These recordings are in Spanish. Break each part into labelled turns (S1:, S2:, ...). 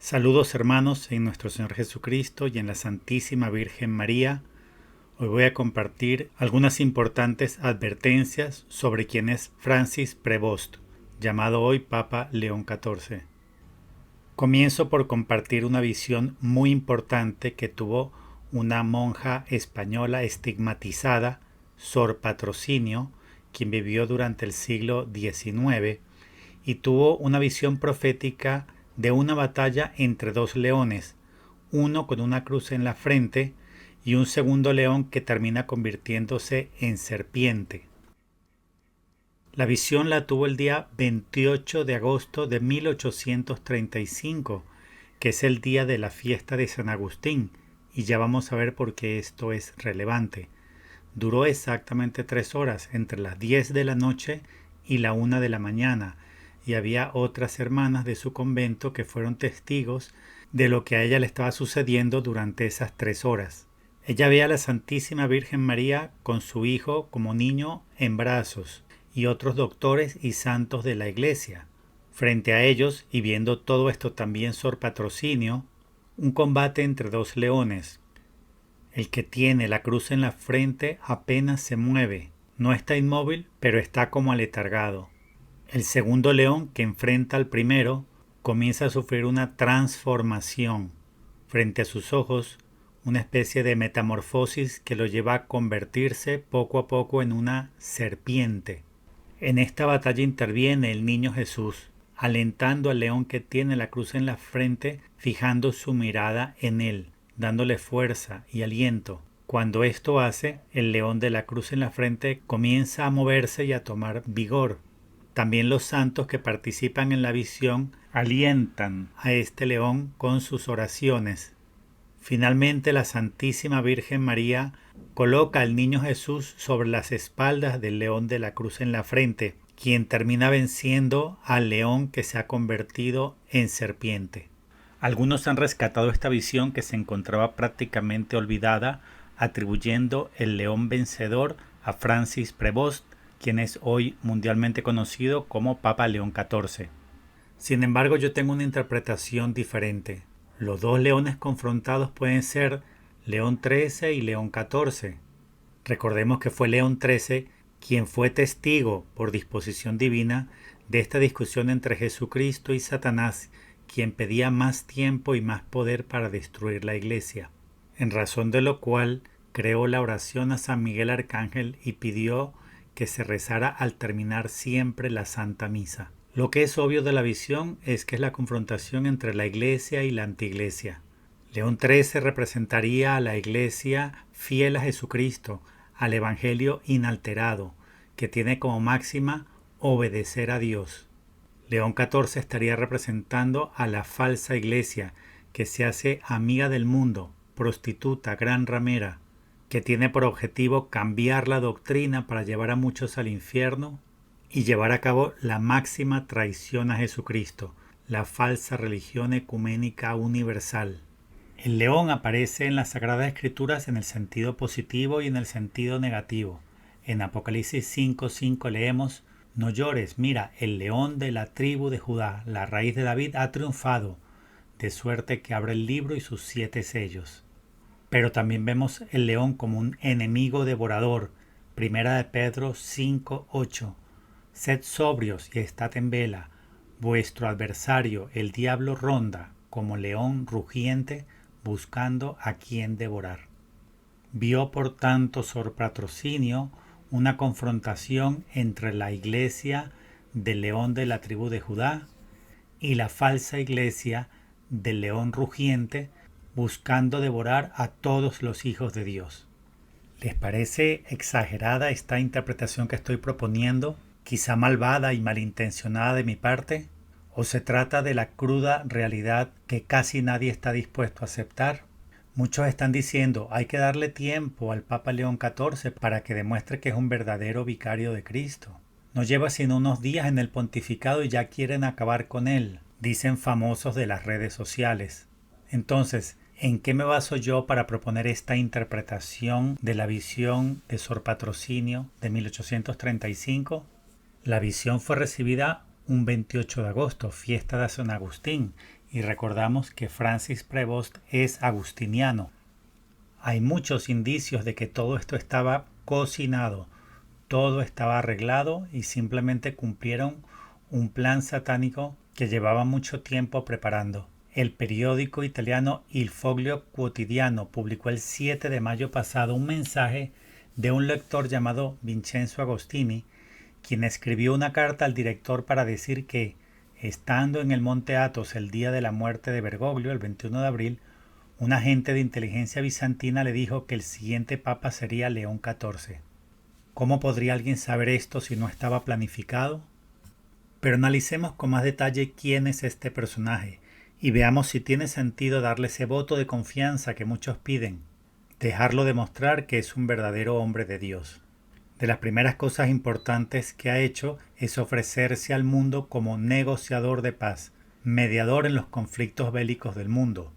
S1: Saludos hermanos en nuestro Señor Jesucristo y en la Santísima Virgen María. Hoy voy a compartir algunas importantes advertencias sobre quién es Francis Prevost, llamado hoy Papa León XIV. Comienzo por compartir una visión muy importante que tuvo una monja española estigmatizada, Sor Patrocinio, quien vivió durante el siglo XIX y tuvo una visión profética de una batalla entre dos leones, uno con una cruz en la frente y un segundo león que termina convirtiéndose en serpiente. La visión la tuvo el día 28 de agosto de 1835, que es el día de la fiesta de San Agustín, y ya vamos a ver por qué esto es relevante. Duró exactamente 3 horas, entre las 10 de la noche y la 1 de la mañana, y había otras hermanas de su convento que fueron testigos de lo que a ella le estaba sucediendo durante esas 3 horas. Ella veía a la Santísima Virgen María con su hijo como niño en brazos y otros doctores y santos de la iglesia. Frente a ellos, y viendo todo esto también Sor Patrocinio, un combate entre dos leones. El que tiene la cruz en la frente apenas se mueve, no está inmóvil, pero está como aletargado. El segundo león, que enfrenta al primero, comienza a sufrir una transformación. Frente a sus ojos, una especie de metamorfosis que lo lleva a convertirse poco a poco en una serpiente. En esta batalla interviene el niño Jesús, alentando al león que tiene la cruz en la frente, fijando su mirada en él, dándole fuerza y aliento. Cuando esto hace, el león de la cruz en la frente comienza a moverse y a tomar vigor. También los santos que participan en la visión alientan a este león con sus oraciones. Finalmente, la Santísima Virgen María coloca al niño Jesús sobre las espaldas del león de la cruz en la frente, quien termina venciendo al león que se ha convertido en serpiente. Algunos han rescatado esta visión que se encontraba prácticamente olvidada, atribuyendo el león vencedor a Francis Prevost, quien es hoy mundialmente conocido como Papa León XIV. Sin embargo, yo tengo una interpretación diferente. Los dos leones confrontados pueden ser León XIII y León XIV. Recordemos que fue León XIII quien fue testigo, por disposición divina, de esta discusión entre Jesucristo y Satanás, quien pedía más tiempo y más poder para destruir la iglesia, en razón de lo cual creó la oración a San Miguel Arcángel y pidió que se rezara al terminar siempre la Santa Misa. Lo que es obvio de la visión es que es la confrontación entre la iglesia y la antiglesia. León XIII representaría a la iglesia fiel a Jesucristo, al evangelio inalterado, que tiene como máxima obedecer a Dios. León XIV estaría representando a la falsa iglesia, que se hace amiga del mundo, prostituta, gran ramera, que tiene por objetivo cambiar la doctrina para llevar a muchos al infierno y llevar a cabo la máxima traición a Jesucristo, la falsa religión ecuménica universal. El león aparece en las Sagradas Escrituras en el sentido positivo y en el sentido negativo. En Apocalipsis 5:5 leemos: No llores, mira, el león de la tribu de Judá, la raíz de David, ha triunfado, de suerte que abre el libro y sus 7 sellos. Pero también vemos el león como un enemigo devorador. Primera de Pedro 5:8. Sed sobrios y estad en vela. Vuestro adversario, el diablo, ronda como león rugiente, buscando a quien devorar. Vio por tanto Sor Patrocinio una confrontación entre la iglesia del león de la tribu de Judá y la falsa iglesia del león rugiente, buscando devorar a todos los hijos de Dios. ¿Les parece exagerada esta interpretación que estoy proponiendo? ¿Quizá malvada y malintencionada de mi parte? ¿O se trata de la cruda realidad que casi nadie está dispuesto a aceptar? Muchos están diciendo, hay que darle tiempo al Papa León XIV para que demuestre que es un verdadero vicario de Cristo. No lleva sino unos días en el pontificado y ya quieren acabar con él, dicen famosos de las redes sociales. Entonces, ¿en qué me baso yo para proponer esta interpretación de la visión de Sor Patrocinio de 1835? La visión fue recibida un 28 de agosto, fiesta de San Agustín, y recordamos que Francis Prevost es agustiniano. Hay muchos indicios de que todo esto estaba cocinado, todo estaba arreglado y simplemente cumplieron un plan satánico que llevaba mucho tiempo preparando. El periódico italiano Il Foglio Quotidiano publicó el 7 de mayo pasado un mensaje de un lector llamado Vincenzo Agostini, quien escribió una carta al director para decir que, estando en el monte Athos el día de la muerte de Bergoglio, el 21 de abril, un agente de inteligencia bizantina le dijo que el siguiente papa sería León XIV. ¿Cómo podría alguien saber esto si no estaba planificado? Pero analicemos con más detalle quién es este personaje y veamos si tiene sentido darle ese voto de confianza que muchos piden, dejarlo demostrar que es un verdadero hombre de Dios. De las primeras cosas importantes que ha hecho es ofrecerse al mundo como negociador de paz, mediador en los conflictos bélicos del mundo.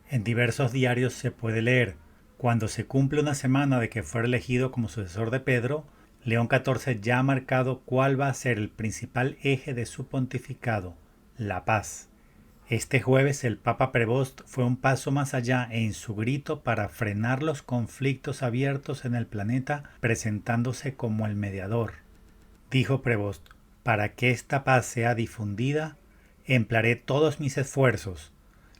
S1: En diversos diarios se puede leer: cuando se cumple una semana de que fue elegido como sucesor de Pedro, León XIV ya ha marcado cuál va a ser el principal eje de su pontificado: la paz. Este jueves el Papa Prevost fue un paso más allá en su grito para frenar los conflictos abiertos en el planeta, presentándose como el mediador. Dijo Prevost: para que esta paz sea difundida, emplearé todos mis esfuerzos.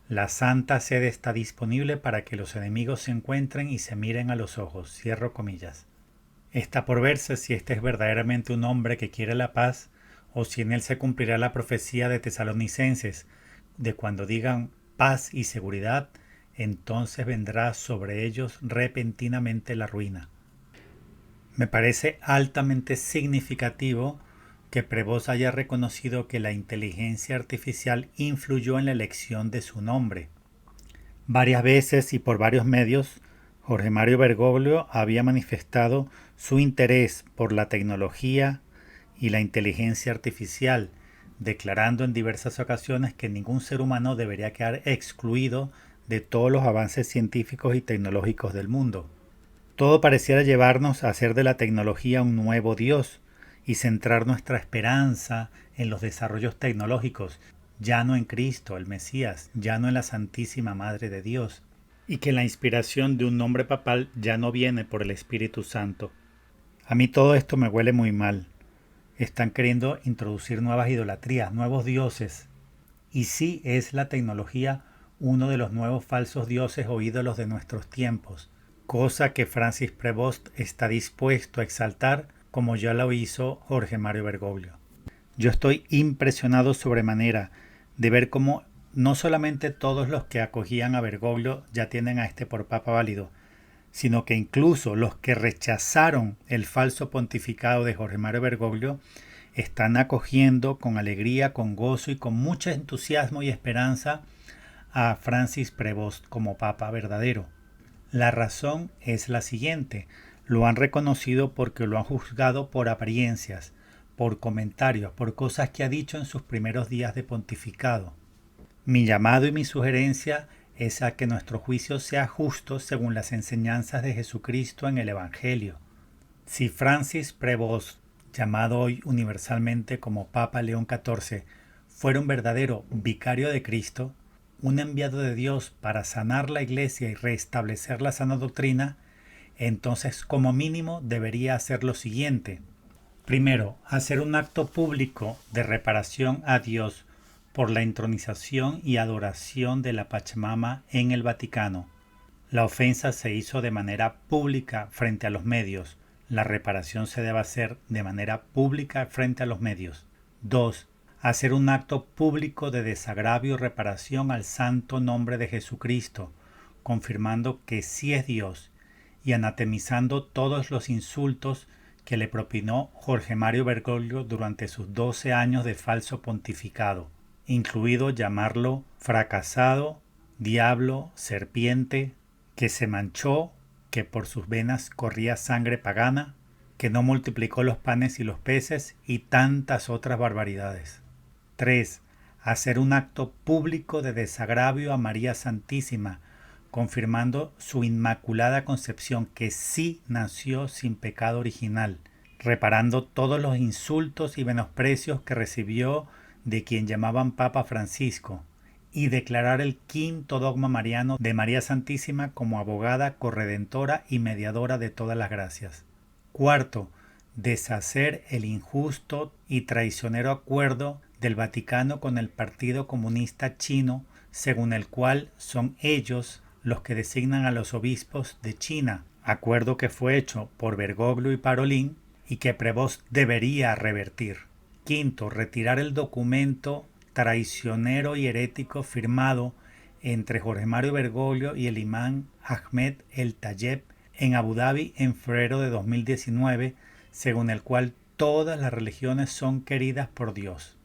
S1: La Santa Sede está disponible para que los enemigos se encuentren y se miren a los ojos. Cierro comillas. Está por verse si este es verdaderamente un hombre que quiere la paz o si en él se cumplirá la profecía de Tesalonicenses, de cuando digan paz y seguridad, entonces vendrá sobre ellos repentinamente la ruina. Me parece altamente significativo que Prevost haya reconocido que la inteligencia artificial influyó en la elección de su nombre. Varias veces y por varios medios, Jorge Mario Bergoglio había manifestado su interés por la tecnología y la inteligencia artificial, declarando en diversas ocasiones que ningún ser humano debería quedar excluido de todos los avances científicos y tecnológicos del mundo. Todo pareciera llevarnos a hacer de la tecnología un nuevo Dios y centrar nuestra esperanza en los desarrollos tecnológicos, ya no en Cristo, el Mesías, ya no en la Santísima Madre de Dios, y que la inspiración de un nombre papal ya no viene por el Espíritu Santo. A mí todo esto me huele muy mal. Están queriendo introducir nuevas idolatrías, nuevos dioses. Y sí es la tecnología uno de los nuevos falsos dioses o ídolos de nuestros tiempos, cosa que Francis Prevost está dispuesto a exaltar como ya lo hizo Jorge Mario Bergoglio. Yo estoy impresionado sobremanera de ver cómo no solamente todos los que acogían a Bergoglio ya tienen a este por papa válido, sino que incluso los que rechazaron el falso pontificado de Jorge Mario Bergoglio están acogiendo con alegría, con gozo y con mucho entusiasmo y esperanza a Francis Prevost como papa verdadero. La razón es la siguiente: lo han reconocido porque lo han juzgado por apariencias, por comentarios, por cosas que ha dicho en sus primeros días de pontificado. Mi llamado y mi sugerencia es a que nuestro juicio sea justo según las enseñanzas de Jesucristo en el Evangelio. Si Francis Prevost, llamado hoy universalmente como Papa León XIV, fuera un verdadero vicario de Cristo, un enviado de Dios para sanar la Iglesia y restablecer la sana doctrina, entonces como mínimo debería hacer lo siguiente. Primero, hacer un acto público de reparación a Dios por la entronización y adoración de la Pachamama en el Vaticano. La ofensa se hizo de manera pública frente a los medios. La reparación se debe hacer de manera pública frente a los medios. 2. Hacer un acto público de desagravio y reparación al santo nombre de Jesucristo, confirmando que sí es Dios y anatemizando todos los insultos que le propinó Jorge Mario Bergoglio durante sus 12 años de falso pontificado, incluido llamarlo fracasado, diablo, serpiente, que se manchó, que por sus venas corría sangre pagana, que no multiplicó los panes y los peces y tantas otras barbaridades. 3. Hacer un acto público de desagravio a María Santísima, confirmando su inmaculada concepción, que sí nació sin pecado original, reparando todos los insultos y menosprecios que recibió de quien llamaban Papa Francisco, y declarar el quinto dogma mariano de María Santísima como abogada, corredentora y mediadora de todas las gracias. Cuarto, deshacer el injusto y traicionero acuerdo del Vaticano con el Partido Comunista Chino, según el cual son ellos los que designan a los obispos de China, acuerdo que fue hecho por Bergoglio y Parolin y que Prevost debería revertir. Quinto, retirar el documento traicionero y herético firmado entre Jorge Mario Bergoglio y el imán Ahmed El Tayeb en Abu Dhabi en febrero de 2019, según el cual todas las religiones son queridas por Dios.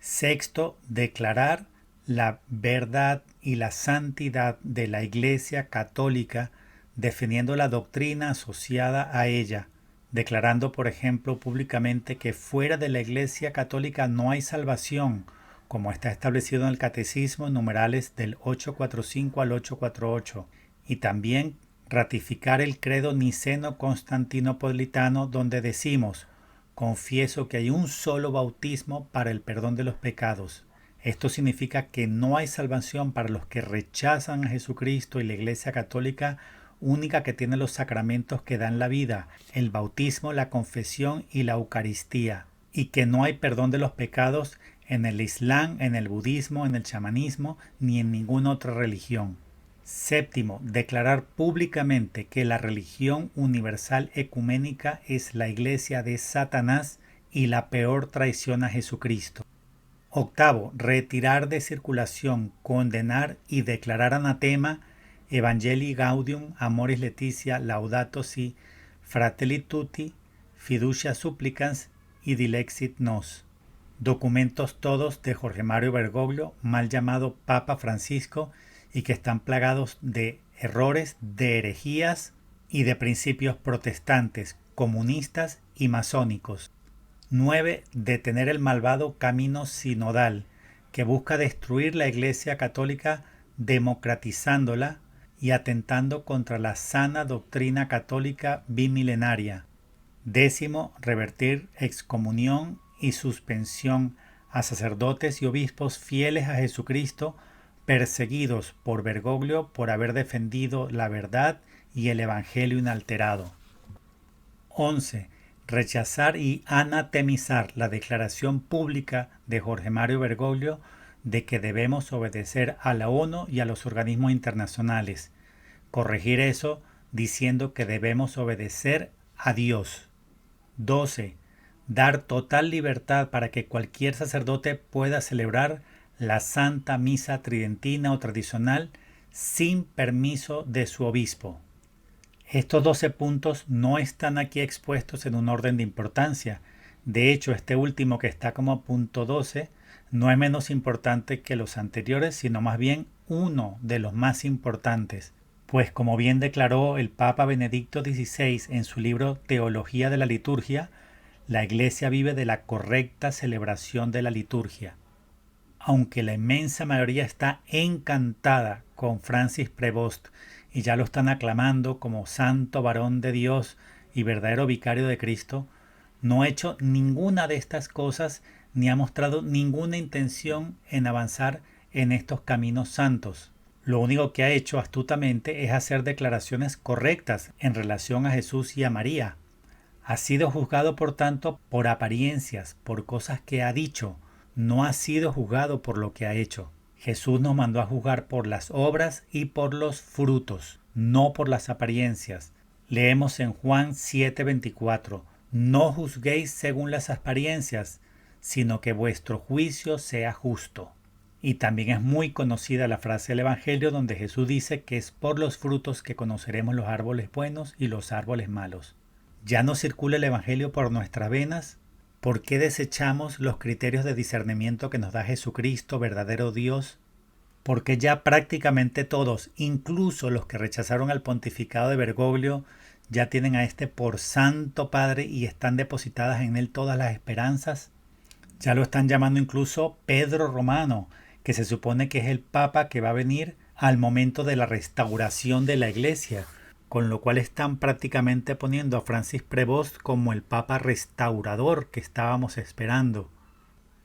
S1: Sexto, declarar la verdad y la santidad de la Iglesia Católica, defendiendo la doctrina asociada a ella, declarando, por ejemplo, públicamente que fuera de la Iglesia Católica no hay salvación, como está establecido en el Catecismo en numerales del 845 al 848, y también ratificar el credo niceno-constantinopolitano, donde decimos: confieso que hay un solo bautismo para el perdón de los pecados. Esto significa que no hay salvación para los que rechazan a Jesucristo y la Iglesia Católica única que tiene los sacramentos que dan la vida, el bautismo, la confesión y la Eucaristía, y que no hay perdón de los pecados en el Islam, en el budismo, en el chamanismo, ni en ninguna otra religión. Séptimo, declarar públicamente que la religión universal ecuménica es la Iglesia de Satanás y la peor traición a Jesucristo. Octavo, retirar de circulación, condenar y declarar anatema Evangelii Gaudium, Amoris Laetitia, Laudato Si, Fratelli Tutti, Fiducia Supplicans y Dilexit Nos. Documentos todos de Jorge Mario Bergoglio, mal llamado Papa Francisco, y que están plagados de errores, de herejías y de principios protestantes, comunistas y masónicos. 9. Detener el malvado camino sinodal que busca destruir la Iglesia Católica democratizándola y atentando contra la sana doctrina católica bimilenaria. 10. Revertir excomunión y suspensión a sacerdotes y obispos fieles a Jesucristo perseguidos por Bergoglio por haber defendido la verdad y el Evangelio inalterado. 11. Rechazar y anatemizar la declaración pública de Jorge Mario Bergoglio de que debemos obedecer a la ONU y a los organismos internacionales. Corregir eso diciendo que debemos obedecer a Dios. 12. Dar total libertad para que cualquier sacerdote pueda celebrar la Santa Misa Tridentina o tradicional sin permiso de su obispo. Estos 12 puntos no están aquí expuestos en un orden de importancia. De hecho, este último que está como punto 12 no es menos importante que los anteriores, sino más bien uno de los más importantes. Pues como bien declaró el Papa Benedicto XVI en su libro Teología de la Liturgia, la Iglesia vive de la correcta celebración de la liturgia. Aunque la inmensa mayoría está encantada con Francis Prevost y ya lo están aclamando como santo varón de Dios y verdadero vicario de Cristo, no ha hecho ninguna de estas cosas ni ha mostrado ninguna intención en avanzar en estos caminos santos. Lo único que ha hecho astutamente es hacer declaraciones correctas en relación a Jesús y a María. Ha sido juzgado, por tanto, por apariencias, por cosas que ha dicho. No ha sido juzgado por lo que ha hecho. Jesús nos mandó a juzgar por las obras y por los frutos, no por las apariencias. Leemos en Juan 7:24, no juzguéis según las apariencias, sino que vuestro juicio sea justo. Y también es muy conocida la frase del Evangelio donde Jesús dice que es por los frutos que conoceremos los árboles buenos y los árboles malos. ¿Ya no circula el Evangelio por nuestras venas? ¿Por qué desechamos los criterios de discernimiento que nos da Jesucristo, verdadero Dios? Porque ya prácticamente todos, incluso los que rechazaron al pontificado de Bergoglio, ya tienen a este por Santo Padre y están depositadas en él todas las esperanzas. Ya lo están llamando incluso Pedro Romano, que se supone que es el Papa que va a venir al momento de la restauración de la Iglesia, con lo cual están prácticamente poniendo a Francis Prevost como el Papa restaurador que estábamos esperando.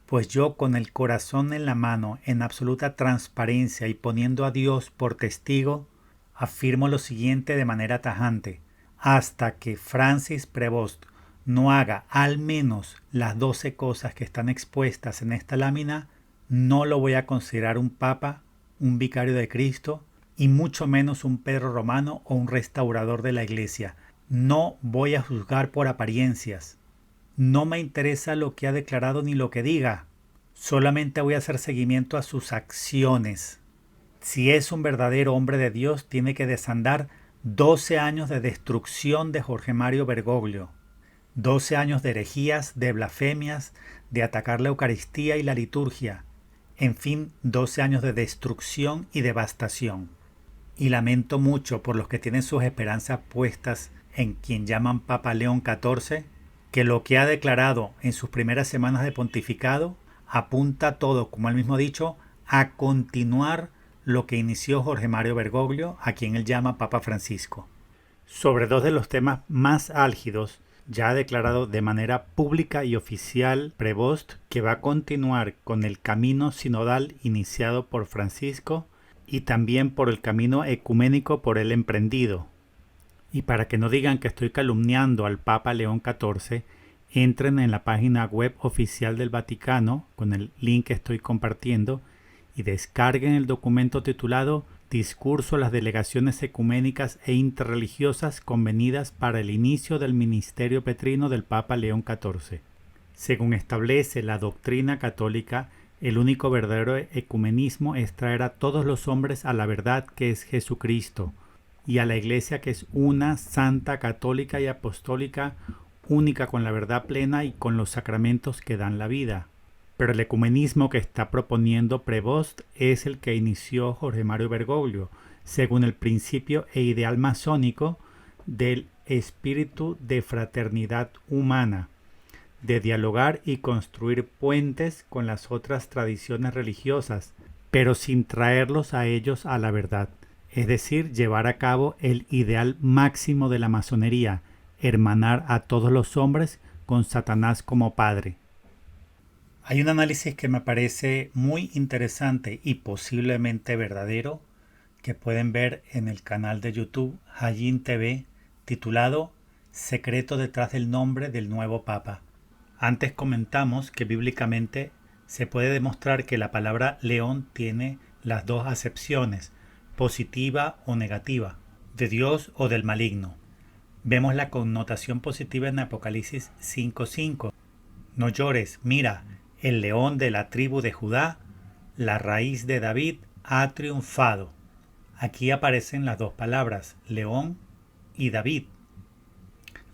S1: Pues yo, con el corazón en la mano, en absoluta transparencia y poniendo a Dios por testigo, afirmo lo siguiente de manera tajante: hasta que Francis Prevost no haga al menos las 12 cosas que están expuestas en esta lámina, no lo voy a considerar un papa, un vicario de Cristo, y mucho menos un Pedro Romano o un restaurador de la Iglesia. No voy a juzgar por apariencias. No me interesa lo que ha declarado ni lo que diga. Solamente voy a hacer seguimiento a sus acciones. Si es un verdadero hombre de Dios, tiene que desandar 12 años de destrucción de Jorge Mario Bergoglio, 12 años de herejías, de blasfemias, de atacar la Eucaristía y la liturgia, en fin, 12 años de destrucción y devastación. Y lamento mucho por los que tienen sus esperanzas puestas en quien llaman Papa León XIV, que lo que ha declarado en sus primeras semanas de pontificado apunta todo, como él mismo ha dicho, a continuar lo que inició Jorge Mario Bergoglio, a quien él llama Papa Francisco. Sobre dos de los temas más álgidos, ya ha declarado de manera pública y oficial Prevost que va a continuar con el camino sinodal iniciado por Francisco y también por el camino ecuménico por él emprendido. Y para que no digan que estoy calumniando al Papa León XIV, entren en la página web oficial del Vaticano, con el link que estoy compartiendo, y descarguen el documento titulado Discurso a las delegaciones ecuménicas e interreligiosas convenidas para el inicio del ministerio petrino del Papa León XIV. Según establece la doctrina católica, el único verdadero ecumenismo es traer a todos los hombres a la verdad que es Jesucristo, y a la Iglesia que es una, santa, católica y apostólica, única con la verdad plena y con los sacramentos que dan la vida. Pero el ecumenismo que está proponiendo Prevost es el que inició Jorge Mario Bergoglio, según el principio e ideal masónico del espíritu de fraternidad humana, de dialogar y construir puentes con las otras tradiciones religiosas, pero sin traerlos a ellos a la verdad. Es decir, llevar a cabo el ideal máximo de la masonería, hermanar a todos los hombres con Satanás como padre. Hay un análisis que me parece muy interesante y posiblemente verdadero que pueden ver en el canal de YouTube Hallín TV, titulado Secreto detrás del nombre del nuevo Papa. Antes comentamos que bíblicamente se puede demostrar que la palabra león tiene las dos acepciones, positiva o negativa, de Dios o del maligno. Vemos la connotación positiva en Apocalipsis 5:5. No llores, mira, el león de la tribu de Judá, la raíz de David, ha triunfado. Aquí aparecen las dos palabras, león y David.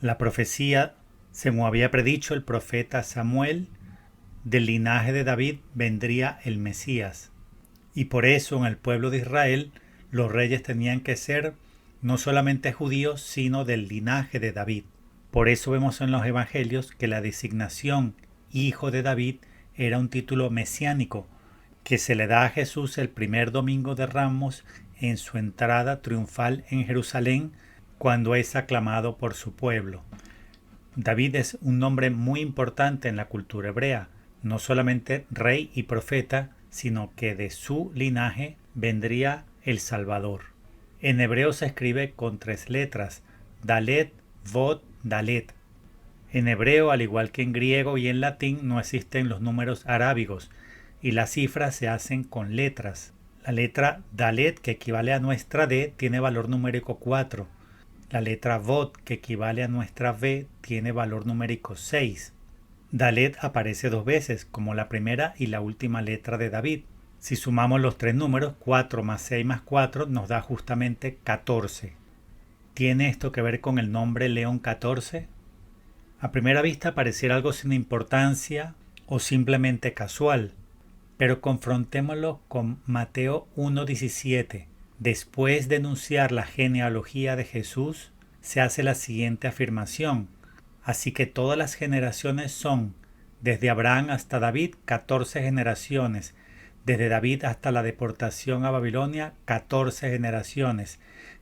S1: La profecía, según había predicho el profeta Samuel, del linaje de David vendría el Mesías. Y por eso en el pueblo de Israel los reyes tenían que ser no solamente judíos, sino del linaje de David. Por eso vemos en los evangelios que la designación hijo de David era un título mesiánico que se le da a Jesús el primer domingo de Ramos en su entrada triunfal en Jerusalén, cuando es aclamado por su pueblo. David es un nombre muy importante en la cultura hebrea, no solamente rey y profeta, sino que de su linaje vendría el Salvador. En hebreo se escribe con 3 letras, Dalet, Vod, Dalet. En hebreo, al igual que en griego y en latín, no existen los números arábigos y las cifras se hacen con letras. La letra Dalet, que equivale a nuestra D, tiene valor numérico 4. La letra Vod, que equivale a nuestra V, tiene valor numérico 6. Dalet aparece 2 veces, como la primera y la última letra de David. Si sumamos los 3 números, 4 más 6 más 4 nos da justamente 14. ¿Tiene esto que ver con el nombre León XIV? A primera vista pareciera algo sin importancia o simplemente casual, pero confrontémoslo con Mateo 1:17. Después de enunciar la genealogía de Jesús, se hace la siguiente afirmación: así que todas las generaciones son, desde Abraham hasta David, 14 generaciones, desde David hasta la deportación a Babilonia, 14 generaciones,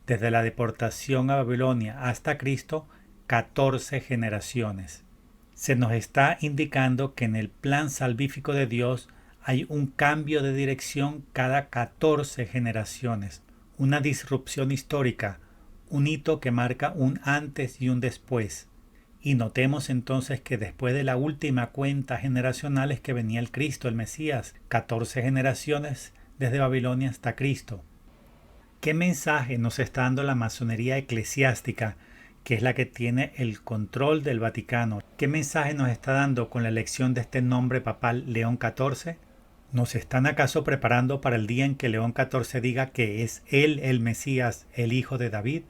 S1: desde la deportación a Babilonia hasta Cristo, 14 generaciones. se nos está indicando que en el plan salvífico de Dios hay un cambio de dirección cada 14 generaciones, una disrupción histórica, un hito que marca un antes y un después. Y notemos entonces que después de la última cuenta generacional es que venía el Cristo, el Mesías, 14 generaciones desde Babilonia hasta Cristo. ¿Qué mensaje nos está dando la masonería eclesiástica, que es la que tiene el control del Vaticano? ¿Qué mensaje nos está dando con la elección de este nombre papal León XIV? ¿Nos están acaso preparando para el día en que León XIV diga que es él el Mesías, el hijo de David?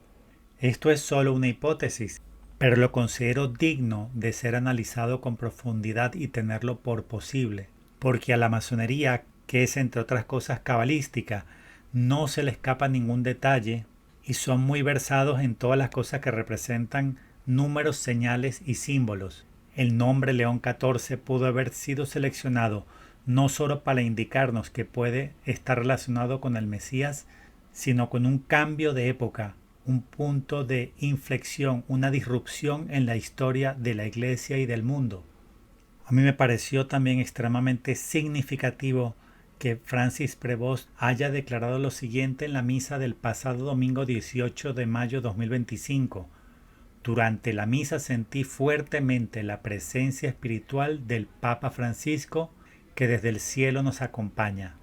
S1: Esto es solo una hipótesis, pero lo considero digno de ser analizado con profundidad y tenerlo por posible, porque a la masonería, que es entre otras cosas cabalística, no se le escapa ningún detalle y son muy versados en todas las cosas que representan números, señales y símbolos. El nombre León XIV pudo haber sido seleccionado no solo para indicarnos que puede estar relacionado con el Mesías, sino con un cambio de época, un punto de inflexión, una disrupción en la historia de la Iglesia y del mundo. A mí me pareció también extremadamente significativo que Francis Prevost haya declarado lo siguiente en la misa del pasado domingo 18 de mayo 2025. Durante la misa sentí fuertemente la presencia espiritual del Papa Francisco que desde el cielo nos acompaña.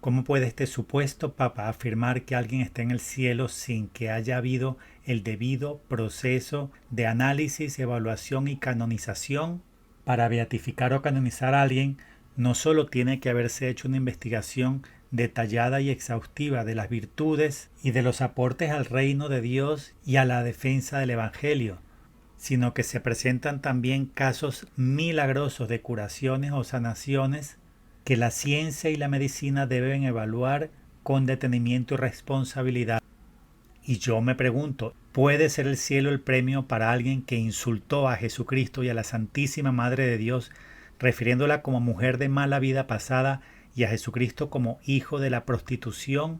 S1: ¿Cómo puede este supuesto Papa afirmar que alguien está en el cielo sin que haya habido el debido proceso de análisis, evaluación y canonización? Para beatificar o canonizar a alguien, no solo tiene que haberse hecho una investigación detallada y exhaustiva de las virtudes y de los aportes al reino de Dios y a la defensa del Evangelio, sino que se presentan también casos milagrosos de curaciones o sanaciones que la ciencia y la medicina deben evaluar con detenimiento y responsabilidad. Y yo me pregunto, ¿puede ser el cielo el premio para alguien que insultó a Jesucristo y a la Santísima Madre de Dios, refiriéndola como mujer de mala vida pasada y a Jesucristo como hijo de la prostitución?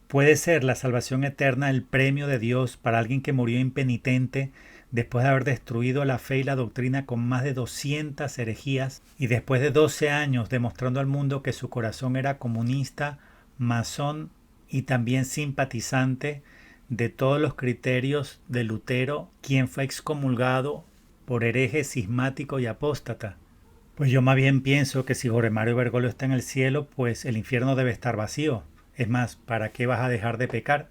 S1: ¿Puede ser la salvación eterna el premio de Dios para alguien que murió impenitente después de haber destruido la fe y la doctrina con más de 200 herejías y después de 12 años demostrando al mundo que su corazón era comunista, masón y también simpatizante de todos los criterios de Lutero, quien fue excomulgado por hereje, cismático y apóstata? Pues yo más bien pienso que si Jorge Mario Bergoglio está en el cielo, pues el infierno debe estar vacío. Es más, ¿para qué vas a dejar de pecar,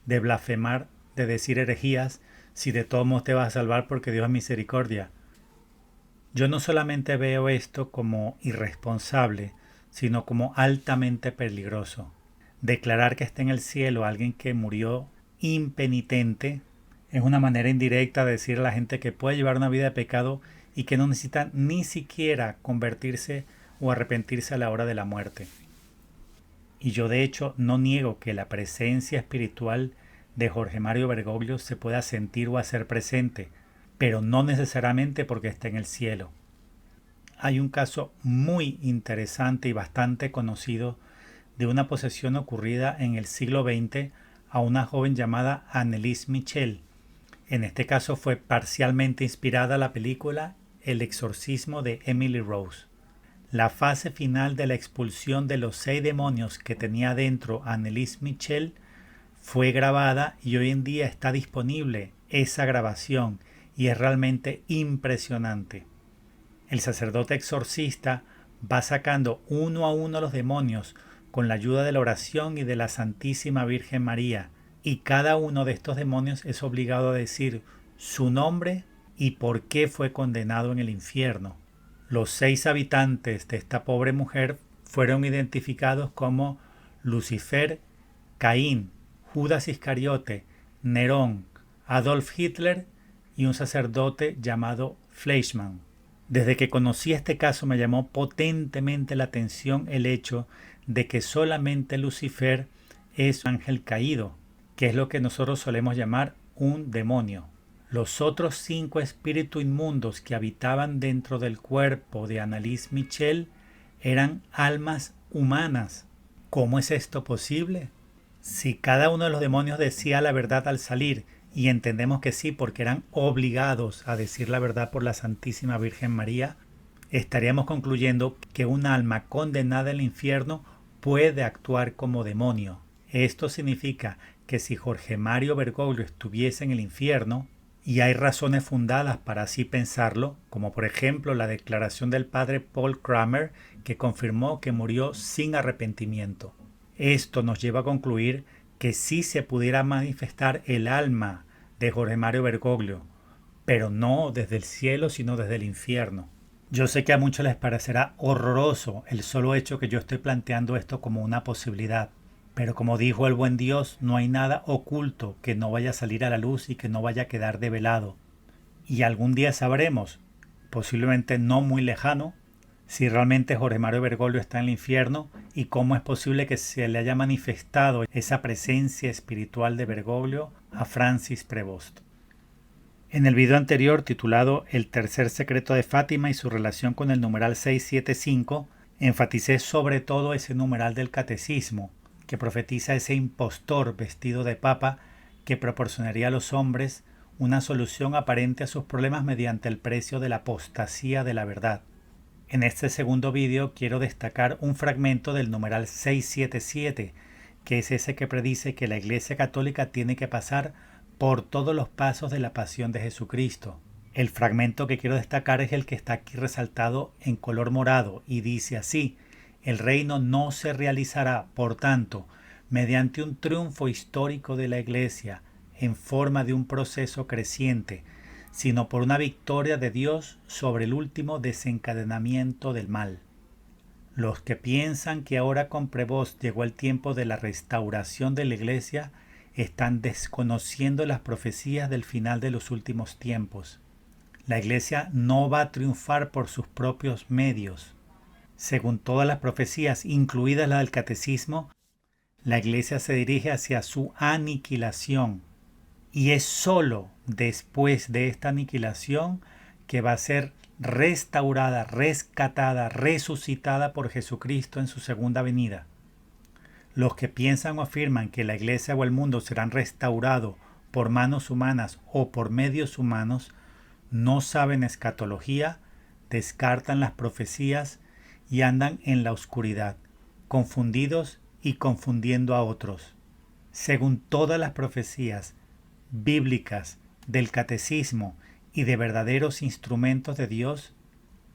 S1: de blasfemar, de decir herejías, si de todos modos te vas a salvar porque Dios es misericordia? Yo no solamente veo esto como irresponsable, sino como altamente peligroso. Declarar que está en el cielo alguien que murió impenitente es una manera indirecta de decir a la gente que puede llevar una vida de pecado y que no necesita ni siquiera convertirse o arrepentirse a la hora de la muerte. Y yo de hecho no niego que la presencia espiritual de Jorge Mario Bergoglio se pueda sentir o hacer presente, pero no necesariamente porque esté en el cielo. Hay un caso muy interesante y bastante conocido de una posesión ocurrida en el siglo XX a una joven llamada Anneliese Michel. En este caso fue parcialmente inspirada la película El exorcismo de Emily Rose. La fase final de la expulsión de los 6 demonios que tenía dentro Anneliese Michel fue grabada y hoy en día está disponible esa grabación y es realmente impresionante. El sacerdote exorcista va sacando uno a uno los demonios con la ayuda de la oración y de la Santísima Virgen María, y cada uno de estos demonios es obligado a decir su nombre y por qué fue condenado en el infierno. Los 6 habitantes de esta pobre mujer fueron identificados como Lucifer, Caín, Judas Iscariote, Nerón, Adolf Hitler y un sacerdote llamado Fleischmann. Desde que conocí este caso me llamó potentemente la atención el hecho de que solamente Lucifer es un ángel caído, que es lo que nosotros solemos llamar un demonio. Los otros 5 espíritus inmundos que habitaban dentro del cuerpo de Anneliese Michel eran almas humanas. ¿Cómo es esto posible? Si cada uno de los demonios decía la verdad al salir y entendemos que sí porque eran obligados a decir la verdad por la Santísima Virgen María, estaríamos concluyendo que un alma condenada al infierno puede actuar como demonio. Esto significa que si Jorge Mario Bergoglio estuviese en el infierno, y hay razones fundadas para así pensarlo, como por ejemplo la declaración del padre Paul Kramer, que confirmó que murió sin arrepentimiento. Esto nos lleva a concluir que sí se pudiera manifestar el alma de Jorge Mario Bergoglio, pero no desde el cielo, sino desde el infierno. Yo sé que a muchos les parecerá horroroso el solo hecho que yo estoy planteando esto como una posibilidad, pero como dijo el buen Dios, no hay nada oculto que no vaya a salir a la luz y que no vaya a quedar develado. Y algún día sabremos, posiblemente no muy lejano, si realmente Jorge Mario Bergoglio está en el infierno y cómo es posible que se le haya manifestado esa presencia espiritual de Bergoglio a Francis Prevost. En el video anterior titulado El tercer secreto de Fátima y su relación con el numeral 675, enfaticé sobre todo ese numeral del catecismo que profetiza ese impostor vestido de papa que proporcionaría a los hombres una solución aparente a sus problemas mediante el precio de la apostasía de la verdad. En este segundo vídeo quiero destacar un fragmento del numeral 677, que es ese que predice que la Iglesia Católica tiene que pasar por todos los pasos de la pasión de Jesucristo. El fragmento que quiero destacar es el que está aquí resaltado en color morado y dice así: el reino no se realizará, por tanto, mediante un triunfo histórico de la Iglesia en forma de un proceso creciente, sino por una victoria de Dios sobre el último desencadenamiento del mal. Los que piensan que ahora con Prevost llegó el tiempo de la restauración de la Iglesia están desconociendo las profecías del final de los últimos tiempos. La Iglesia no va a triunfar por sus propios medios. Según todas las profecías, incluidas la del Catecismo, la Iglesia se dirige hacia su aniquilación. Y es sólo después de esta aniquilación que va a ser restaurada, rescatada, resucitada por Jesucristo en su segunda venida. Los que piensan o afirman que la Iglesia o el mundo serán restaurados por manos humanas o por medios humanos no saben escatología, descartan las profecías y andan en la oscuridad, confundidos y confundiendo a otros. Según todas las profecías bíblicas del catecismo y de verdaderos instrumentos de Dios,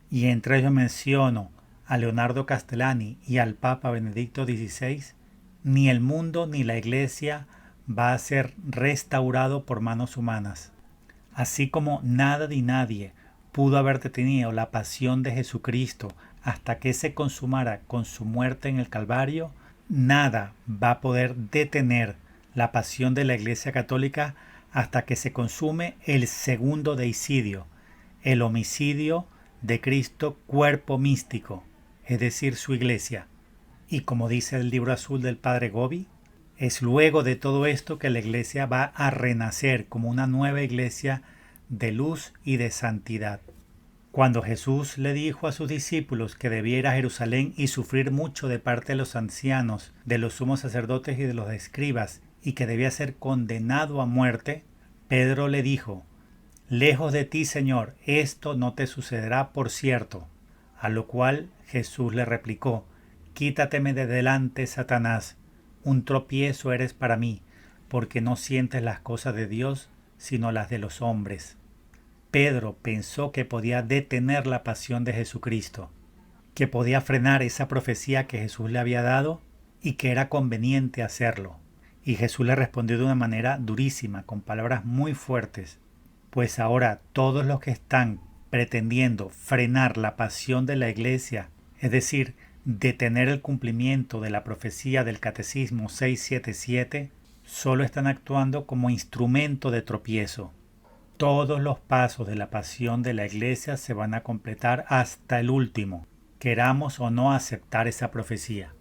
S1: y entre ellos menciono a Leonardo Castellani y al Papa Benedicto XVI, ni el mundo ni la Iglesia va a ser restaurado por manos humanas. Así como nada ni nadie pudo haber detenido la pasión de Jesucristo hasta que se consumara con su muerte en el Calvario, nada va a poder detener la pasión de la Iglesia Católica hasta que se consume el segundo deicidio, el homicidio de Cristo cuerpo místico, es decir, su Iglesia. Y como dice el libro azul del Padre Gobi, es luego de todo esto que la Iglesia va a renacer como una nueva Iglesia de luz y de santidad. Cuando Jesús le dijo a sus discípulos que debía ir a Jerusalén y sufrir mucho de parte de los ancianos, de los sumos sacerdotes y de los escribas, y que debía ser condenado a muerte, Pedro le dijo: «Lejos de ti, Señor, esto no te sucederá por cierto». A lo cual Jesús le replicó: «Quítateme de delante, Satanás, un tropiezo eres para mí, porque no sientes las cosas de Dios, sino las de los hombres». Pedro pensó que podía detener la pasión de Jesucristo, que podía frenar esa profecía que Jesús le había dado y que era conveniente hacerlo. Y Jesús le respondió de una manera durísima, con palabras muy fuertes: «Pues ahora todos los que están pretendiendo frenar la pasión de la Iglesia, es decir, detener el cumplimiento de la profecía del Catecismo 677, solo están actuando como instrumento de tropiezo. Todos los pasos de la pasión de la Iglesia se van a completar hasta el último, queramos o no aceptar esa profecía».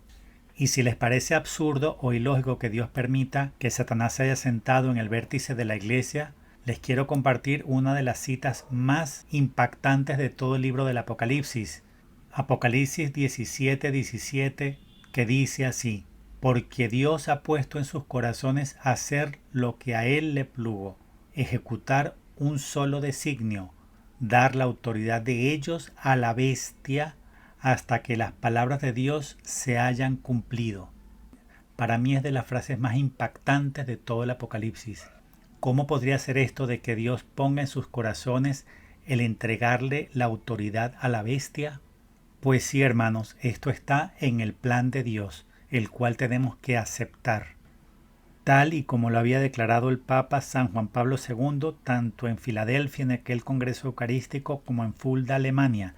S1: Y si les parece absurdo o ilógico que Dios permita que Satanás se haya sentado en el vértice de la Iglesia, les quiero compartir una de las citas más impactantes de todo el libro del Apocalipsis. Apocalipsis 17:17, que dice así: «Porque Dios ha puesto en sus corazones hacer lo que a Él le plugo, ejecutar un solo designio, dar la autoridad de ellos a la bestia hasta que las palabras de Dios se hayan cumplido. Para mí es de las frases más impactantes de todo el Apocalipsis. ¿Cómo podría ser esto de que Dios ponga en sus corazones el entregarle la autoridad a la bestia? Pues sí, hermanos, esto está en el plan de Dios, el cual tenemos que aceptar, tal y como lo había declarado el Papa San Juan Pablo II, tanto en Filadelfia en aquel Congreso Eucarístico como en Fulda, Alemania,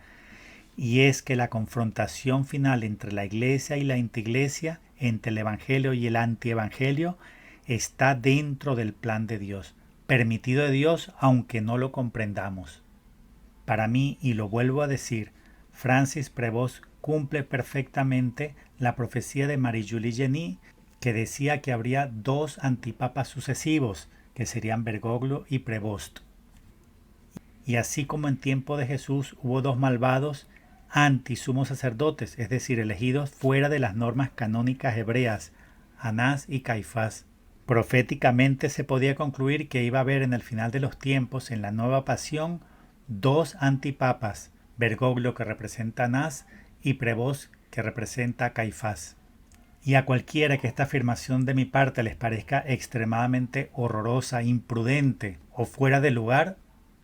S1: y es que la confrontación final entre la Iglesia y la antiiglesia, entre el Evangelio y el antievangelio, está dentro del plan de Dios, permitido de Dios aunque no lo comprendamos. Para mí, y lo vuelvo a decir, Francis Prevost cumple perfectamente la profecía de Marie-Julie Jenny, que decía que habría dos antipapas sucesivos, que serían Bergoglio y Prevost. Y así como en tiempo de Jesús hubo dos malvados antisumos sacerdotes, es decir, elegidos fuera de las normas canónicas hebreas, Anás y Caifás, proféticamente se podía concluir que iba a haber en el final de los tiempos, en la nueva pasión, dos antipapas, Bergoglio que representa a Anás y Prevost que representa a Caifás. Y a cualquiera que esta afirmación de mi parte les parezca extremadamente horrorosa, imprudente o fuera de lugar,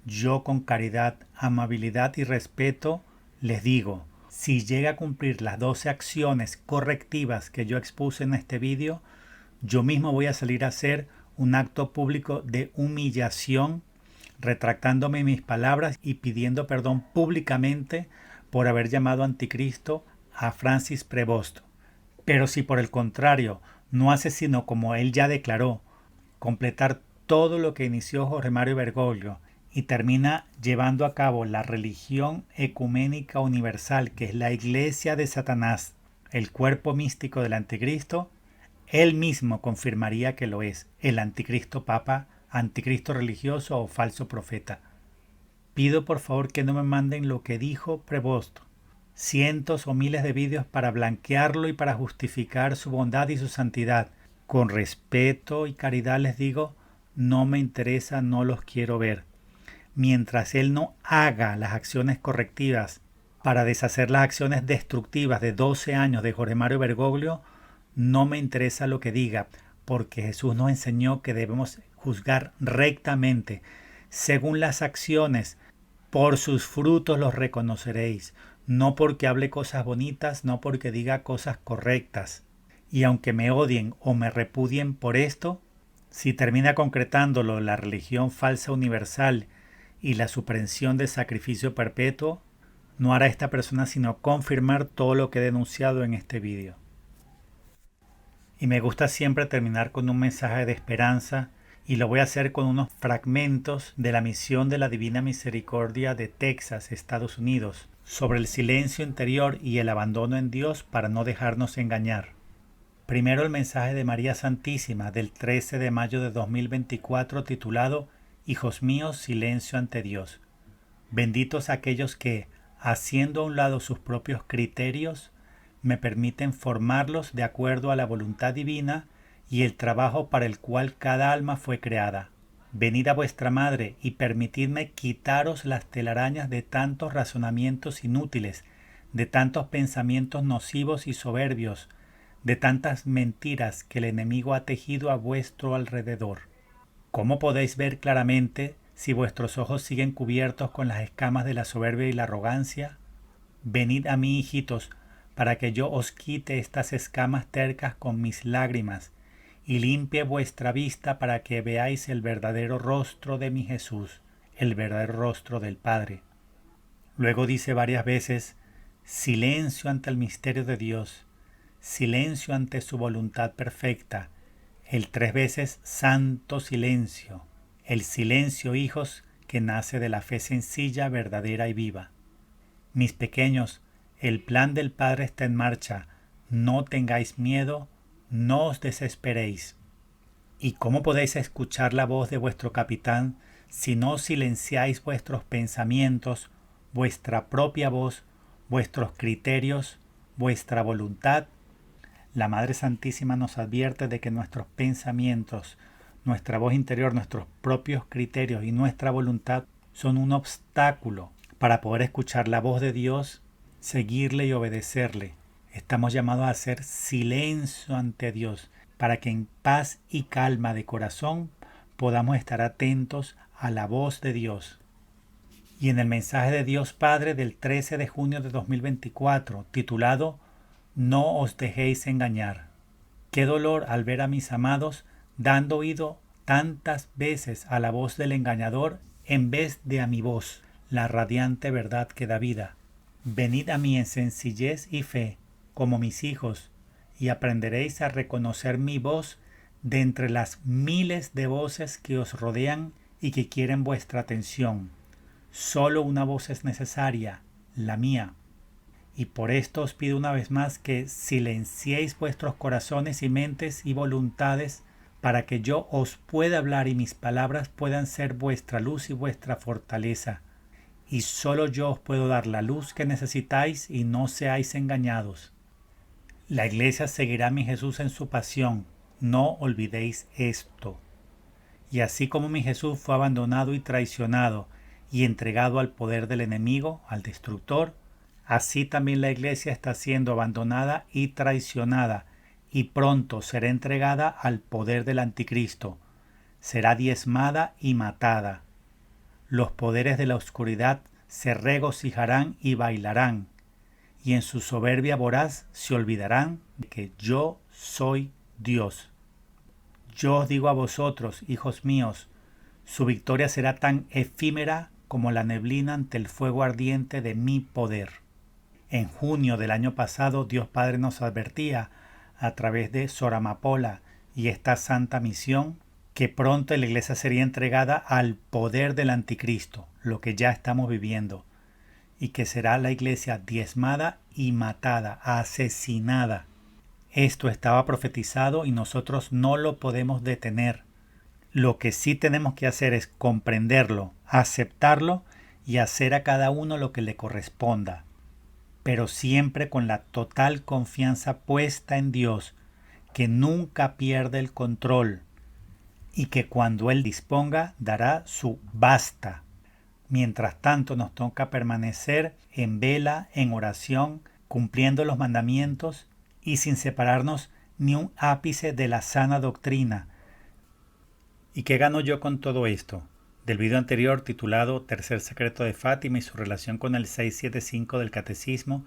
S1: yo con caridad, amabilidad y respeto les digo, si llega a cumplir las 12 acciones correctivas que yo expuse en este vídeo, yo mismo voy a salir a hacer un acto público de humillación, retractándome mis palabras y pidiendo perdón públicamente por haber llamado anticristo a Francis Prevost. Pero si por el contrario no hace sino, como él ya declaró, completar todo lo que inició Jorge Mario Bergoglio y termina llevando a cabo la religión ecuménica universal, que es la Iglesia de Satanás, el cuerpo místico del anticristo, él mismo confirmaría que lo es, el anticristo papa, anticristo religioso o falso profeta. Pido por favor que no me manden lo que dijo Prevost, cientos o miles de vídeos para blanquearlo y para justificar su bondad y su santidad. Con respeto y caridad les digo, no me interesa, no los quiero ver. Mientras él no haga las acciones correctivas para deshacer las acciones destructivas de 12 años de Jorge Mario Bergoglio, no me interesa lo que diga, porque Jesús nos enseñó que debemos juzgar rectamente, según las acciones. Por sus frutos los reconoceréis, no porque hable cosas bonitas, no porque diga cosas correctas. Y aunque me odien o me repudien por esto, si termina concretándolo la religión falsa universal y la suprensión del sacrificio perpetuo, no hará esta persona sino confirmar todo lo que he denunciado en este vídeo. Y me gusta siempre terminar con un mensaje de esperanza, y lo voy a hacer con unos fragmentos de la misión de la Divina Misericordia de Texas, Estados Unidos, sobre el silencio interior y el abandono en Dios para no dejarnos engañar. Primero el mensaje de María Santísima del 13 de mayo de 2024 titulado Hijos míos, silencio ante Dios. Benditos aquellos que, haciendo a un lado sus propios criterios, me permiten formarlos de acuerdo a la voluntad divina y el trabajo para el cual cada alma fue creada. Venid a vuestra madre y permitidme quitaros las telarañas de tantos razonamientos inútiles, de tantos pensamientos nocivos y soberbios, de tantas mentiras que el enemigo ha tejido a vuestro alrededor. ¿Cómo podéis ver claramente si vuestros ojos siguen cubiertos con las escamas de la soberbia y la arrogancia? Venid a mí, hijitos, para que yo os quite estas escamas tercas con mis lágrimas, y limpie vuestra vista para que veáis el verdadero rostro de mi Jesús, el verdadero rostro del Padre. Luego dice varias veces, silencio ante el misterio de Dios, silencio ante su voluntad perfecta, el 3 veces santo silencio, el silencio, hijos, que nace de la fe sencilla, verdadera y viva. Mis pequeños, el plan del Padre está en marcha, no tengáis miedo, no os desesperéis. ¿Y cómo podéis escuchar la voz de vuestro capitán si no silenciáis vuestros pensamientos, vuestra propia voz, vuestros criterios, vuestra voluntad? La Madre Santísima nos advierte de que nuestros pensamientos, nuestra voz interior, nuestros propios criterios y nuestra voluntad son un obstáculo para poder escuchar la voz de Dios, seguirle y obedecerle. Estamos llamados a hacer silencio ante Dios para que en paz y calma de corazón podamos estar atentos a la voz de Dios. Y en el mensaje de Dios Padre del 13 de junio de 2024, titulado No os dejéis engañar. Qué dolor al ver a mis amados dando oído tantas veces a la voz del engañador en vez de a mi voz, la radiante verdad que da vida. Venid a mí en sencillez y fe, como mis hijos, y aprenderéis a reconocer mi voz de entre las miles de voces que os rodean y que quieren vuestra atención. Solo una voz es necesaria, la mía. Y por esto os pido una vez más que silenciéis vuestros corazones y mentes y voluntades para que yo os pueda hablar y mis palabras puedan ser vuestra luz y vuestra fortaleza. Y solo yo os puedo dar la luz que necesitáis y no seáis engañados. La iglesia seguirá a mi Jesús en su pasión. No olvidéis esto. Y así como mi Jesús fue abandonado y traicionado y entregado al poder del enemigo, al destructor, así también la iglesia está siendo abandonada y traicionada y pronto será entregada al poder del anticristo. Será diezmada y matada. Los poderes de la oscuridad se regocijarán y bailarán, y en su soberbia voraz se olvidarán de que yo soy Dios. Yo os digo a vosotros, hijos míos, su victoria será tan efímera como la neblina ante el fuego ardiente de mi poder. En junio del año pasado, Dios Padre nos advertía a través de Sor Amapola y esta santa misión que pronto la iglesia sería entregada al poder del anticristo, lo que ya estamos viviendo, y que será la iglesia diezmada y matada, asesinada. Esto estaba profetizado y nosotros no lo podemos detener. Lo que sí tenemos que hacer es comprenderlo, aceptarlo y hacer a cada uno lo que le corresponda, pero siempre con la total confianza puesta en Dios, que nunca pierde el control y que cuando Él disponga dará su basta. Mientras tanto nos toca permanecer en vela, en oración, cumpliendo los mandamientos y sin separarnos ni un ápice de la sana doctrina. ¿Y qué gano yo con todo esto? Del video anterior titulado Tercer secreto de Fátima y su relación con el 675 del Catecismo,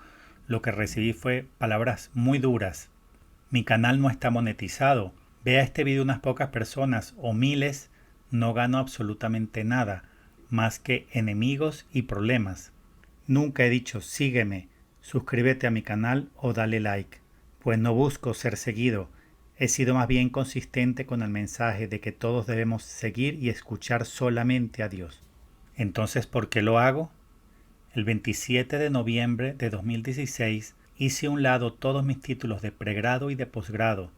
S1: lo que recibí fue palabras muy duras. Mi canal no está monetizado. Vea este video unas pocas personas o miles, no gano absolutamente nada, más que enemigos y problemas. Nunca he dicho sígueme, suscríbete a mi canal o dale like, pues no busco ser seguido. He sido más bien consistente con el mensaje de que todos debemos seguir y escuchar solamente a Dios. Entonces, ¿por qué lo hago? El 27 de noviembre de 2016 hice a un lado todos mis títulos de pregrado y de posgrado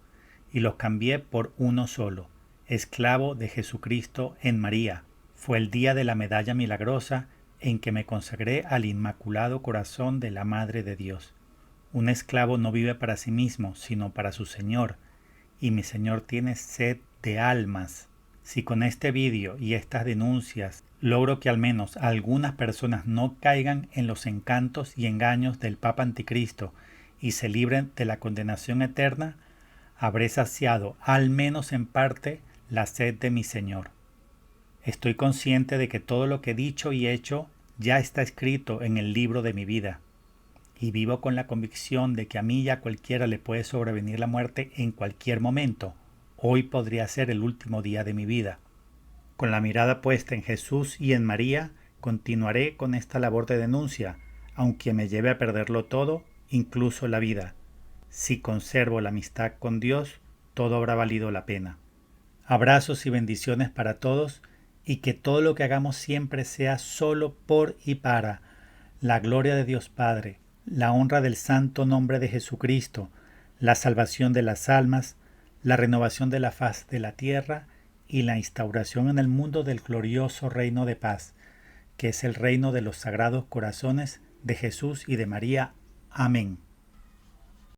S1: y los cambié por uno solo, Esclavo de Jesucristo en María. Fue el día de la medalla milagrosa en que me consagré al Inmaculado Corazón de la Madre de Dios. Un esclavo no vive para sí mismo, sino para su Señor, y mi Señor tiene sed de almas. Si con este vídeo y estas denuncias logro que al menos algunas personas no caigan en los encantos y engaños del Papa Anticristo y se libren de la condenación eterna, habré saciado, al menos en parte, la sed de mi Señor. Estoy consciente de que todo lo que he dicho y hecho ya está escrito en el libro de mi vida. Y vivo con la convicción de que a mí y a cualquiera le puede sobrevenir la muerte en cualquier momento. Hoy podría ser el último día de mi vida. Con la mirada puesta en Jesús y en María, continuaré con esta labor de denuncia, aunque me lleve a perderlo todo, incluso la vida. Si conservo la amistad con Dios, todo habrá valido la pena. Abrazos y bendiciones para todos, y que todo lo que hagamos siempre sea solo por y para la gloria de Dios Padre, la honra del santo nombre de Jesucristo, la salvación de las almas, la renovación de la faz de la tierra y la instauración en el mundo del glorioso reino de paz, que es el reino de los sagrados corazones de Jesús y de María. Amén.